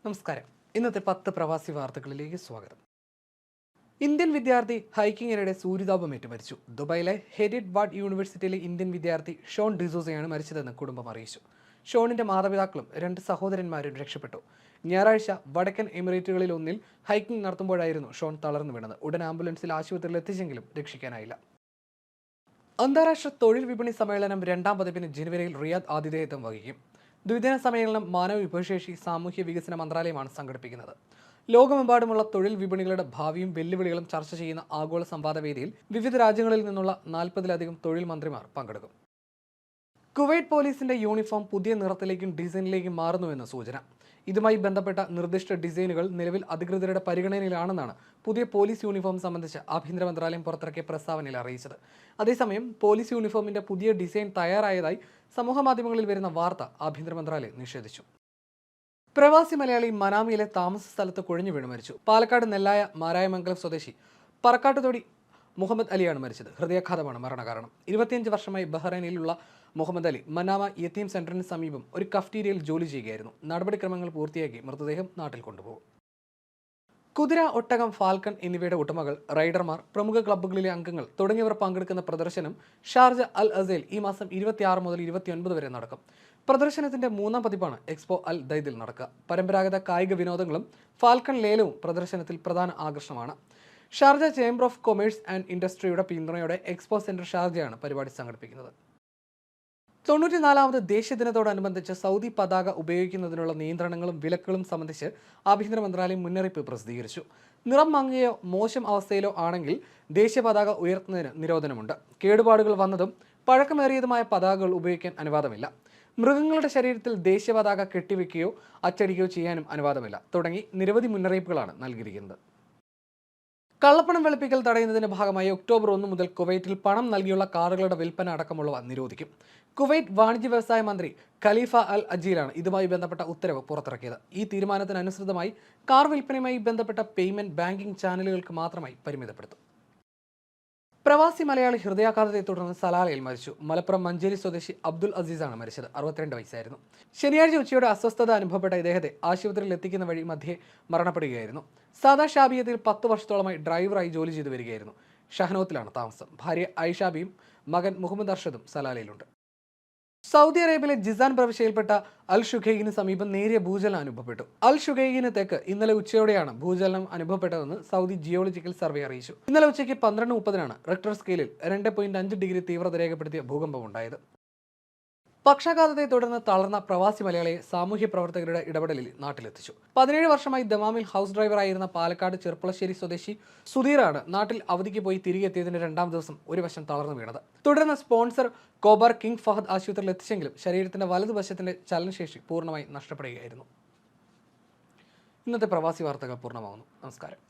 നമസ്കാരം. ഇന്നത്തെ 10 പ്രവാസി വാർത്തകളിലേക്ക് സ്വാഗതം. ഇന്ത്യൻ വിദ്യാർത്ഥി ഹൈക്കിങ്ങിനിടെ സൂര്യതാപമേറ്റ് മരിച്ചു. ദുബായിലെ ഹെരിഡ് വാർഡ് യൂണിവേഴ്സിറ്റിയിലെ ഇന്ത്യൻ വിദ്യാർത്ഥി ഷോൺ ഡിസോസയാണ് മരിച്ചതെന്ന് കുടുംബം അറിയിച്ചു. ഷോണിന്റെ മാതാപിതാക്കളും 2 സഹോദരന്മാരും രക്ഷപ്പെട്ടു. ഞായറാഴ്ച വടക്കൻ എമിറേറ്റുകളിൽ ഒന്നിൽ ഹൈക്കിംഗ് നടത്തുമ്പോഴായിരുന്നു ഷോൺ തളർന്നു വീണത്. ഉടൻ ആംബുലൻസിൽ ആശുപത്രിയിൽ എത്തിച്ചെങ്കിലും രക്ഷിക്കാനായില്ല. അന്താരാഷ്ട്ര തൊഴിൽ വിപണി സമ്മേളനം 2ാം പതിപ്പിന് ജനുവരിയിൽ റിയാദ് ആതിഥേയത്വം വഹിക്കും. ദ്വിദിന സമ്മേളനം മാനവ വിഭവശേഷി സാമൂഹ്യ വികസന മന്ത്രാലയമാണ് സംഘടിപ്പിക്കുന്നത്. ലോകമെമ്പാടുമുള്ള തൊഴിൽ വിപണികളുടെ ഭാവിയും വെല്ലുവിളികളും ചർച്ച ചെയ്യുന്ന ആഗോള സംവാദവേദിയിൽ വിവിധ രാജ്യങ്ങളിൽ നിന്നുള്ള 40-ലധികം തൊഴിൽ മന്ത്രിമാർ പങ്കെടുക്കും. കുവൈറ്റ് പോലീസിന്റെ യൂണിഫോം പുതിയ നിറത്തിലേക്കും ഡിസൈനിലേക്കും മാറുന്നുവെന്ന് സൂചന. ഇതുമായി ബന്ധപ്പെട്ട നിർദ്ദിഷ്ട ഡിസൈനുകൾ നിലവിൽ അധികൃതരുടെ പരിഗണനയിലാണെന്നാണ് പുതിയ പോലീസ് യൂണിഫോം സംബന്ധിച്ച് ആഭ്യന്തര മന്ത്രാലയം പുറത്തിറക്കിയ പ്രസ്താവനയിൽ അറിയിച്ചത്. അതേസമയം പോലീസ് യൂണിഫോമിന്റെ പുതിയ ഡിസൈൻ തയ്യാറായതായി സമൂഹമാധ്യമങ്ങളിൽ വരുന്ന വാർത്ത ആഭ്യന്തര മന്ത്രാലയം നിഷേധിച്ചു. പ്രവാസി മലയാളി മനാമയിലെ താമസ സ്ഥലത്ത് കുഴഞ്ഞു വീണ് മരിച്ചു. പാലക്കാട് നെല്ലായ മാരായമംഗലം സ്വദേശി പറക്കാട്ടുതൊടി മുഹമ്മദ് അലിയാണ് മരിച്ചത്. ഹൃദയാഘാതമാണ് മരണകാരണം. 25 വർഷമായി ബഹ്റൈനിലുള്ള മുഹമ്മദ് അലി മനാമ യത്തീം സെന്ററിന് സമീപം ഒരു കഫ്റ്റീരിയയിൽ ജോലി ചെയ്യുകയായിരുന്നു. നടപടിക്രമങ്ങൾ പൂർത്തിയാക്കി മൃതദേഹം നാട്ടിൽ കൊണ്ടുപോകും. കുതിര, ഒട്ടകം, ഫാൽക്കൺ എന്നിവയുടെ ഉടമകൾ, റൈഡർമാർ, പ്രമുഖ ക്ലബ്ബുകളിലെ അംഗങ്ങൾ തുടങ്ങിയവർ പങ്കെടുക്കുന്ന പ്രദർശനം ഷാർജ അൽ അസേൽ ഈ മാസം 26 മുതൽ 29 വരെ നടക്കും. പ്രദർശനത്തിന്റെ 3ാം പതിപ്പാണ് എക്സ്പോ അൽ ദൈദിൽ നടക്കുക. പരമ്പരാഗത കായിക വിനോദങ്ങളും ഫാൽക്കൺ ലേലവും പ്രദർശനത്തിൽ പ്രധാന ആകർഷണമാണ്. Sharjah chamber of commerce and ഇൻഡസ്ട്രിയുടെ പിന്തുണയോടെ എക്സ്പോ സെന്റർ ഷാർജയാണ് പരിപാടി സംഘടിപ്പിക്കുന്നത്. 94ാമത് ദേശീയ ദിനത്തോടനുബന്ധിച്ച് സൗദി പതാക ഉപയോഗിക്കുന്നതിനുള്ള നിയന്ത്രണങ്ങളും വിലക്കുകളും സംബന്ധിച്ച് ആഭ്യന്തര മന്ത്രാലയം മുന്നറിയിപ്പ് പ്രസിദ്ധീകരിച്ചു. നിറം മങ്ങിയോ മോശം അവസ്ഥയിലോ ആണെങ്കിൽ ദേശീയ പതാക ഉയർത്തുന്നതിന് നിരോധനമുണ്ട്. കേടുപാടുകൾ വന്നതും പഴക്കമേറിയതുമായ പതാകകൾ ഉപയോഗിക്കാൻ അനുവാദമില്ല. മൃഗങ്ങളുടെ ശരീരത്തിൽ ദേശീയ പതാക കെട്ടിവെക്കുകയോ അച്ചടിക്കുകയോ ചെയ്യാനും അനുവാദമില്ല തുടങ്ങി നിരവധി മുന്നറിയിപ്പുകളാണ് നൽകിയിരിക്കുന്നത്. കള്ളപ്പണം വെളുപ്പിക്കൽ തടയുന്നതിന്റെ ഭാഗമായി ഒക്ടോബർ 1 മുതൽ കുവൈറ്റിൽ പണം നൽകിയുള്ള കാറുകളുടെ വിൽപ്പന അടക്കമുള്ളവ നിരോധിക്കും. കുവൈറ്റ് വാണിജ്യ വ്യവസായ മന്ത്രി ഖലീഫ അൽ അജീലാണ് ഇതുമായി ബന്ധപ്പെട്ട ഉത്തരവ് പുറത്തിറക്കിയത്. ഈ തീരുമാനത്തിനനുസൃതമായി കാർ വിൽപ്പനയുമായി ബന്ധപ്പെട്ട പേയ്മെന്റ് ബാങ്കിംഗ് ചാനലുകൾക്ക് മാത്രമായി പരിമിതപ്പെടുത്തും. പ്രവാസി മലയാളി ഹൃദയാഘാതത്തെ തുടർന്ന് സലാലയിൽ മരിച്ചു. മലപ്പുറം മഞ്ചേരി സ്വദേശി അബ്ദുൽ അസീസാണ് മരിച്ചത്. 62 വയസ്സായിരുന്നു. ശനിയാഴ്ച ഉച്ചയോടെ അസ്വസ്ഥത അനുഭവപ്പെട്ട ഇദ്ദേഹത്തെ ആശുപത്രിയിൽ എത്തിക്കുന്ന വഴി മധ്യേ മരണപ്പെടുകയായിരുന്നു. സാദാ ഷാബിയത്തിൽ 10 വർഷത്തോളമായി ഡ്രൈവറായി ജോലി ചെയ്തു വരികയായിരുന്നു. ഷഹനോത്തിലാണ് താമസം. ഭാര്യ ഐഷാബിയും മകൻ മുഹമ്മദ് അർഷദും സലാലയിലുണ്ട്. സൗദി അറേബ്യയിലെ ജിസാൻ പ്രവിശ്യയിൽപ്പെട്ട അൽ ഷുഖൈഖിന് സമീപം നേരിയ ഭൂചലനം അനുഭവപ്പെട്ടു. അൽ ഷുഖൈഖിന് തെക്ക് ഇന്നലെ ഉച്ചയോടെയാണ് ഭൂചലനം അനുഭവപ്പെട്ടതെന്ന് സൗദി ജിയോളജിക്കൽ സർവേ അറിയിച്ചു. ഇന്നലെ ഉച്ചയ്ക്ക് 12:30 റിക്ടർ സ്കെയിലിൽ 2.5 ഡിഗ്രി തീവ്രത രേഖപ്പെടുത്തിയ ഭൂകമ്പം ഉണ്ടായത്. പക്ഷാഘാതത്തെ തുടർന്ന് തളർന്ന പ്രവാസി മലയാളിയെ സാമൂഹ്യ പ്രവർത്തകരുടെ ഇടപെടലിൽ നാട്ടിലെത്തിച്ചു. 17 വർഷമായി ദമാമിൽ ഹൗസ് ഡ്രൈവറായിരുന്ന പാലക്കാട് ചെർപ്പളശ്ശേരി സ്വദേശി സുധീറാണ് നാട്ടിൽ അവധിക്ക് പോയി തിരികെ എത്തിയതിന്റെ 2ാം ദിവസം ഒരു വശം തളർന്നു വീണത്. തുടർന്ന് സ്പോൺസർ കോബാർ കിങ് ഫഹദ് ആശുപത്രിയിൽ എത്തിച്ചെങ്കിലും ശരീരത്തിന്റെ വലതുവശത്തിന്റെ ചലനശേഷി പൂർണ്ണമായി നഷ്ടപ്പെടുകയായിരുന്നു. ഇന്നത്തെ പ്രവാസി വാർത്തകൾ പൂർണ്ണമാകുന്നു. നമസ്കാരം.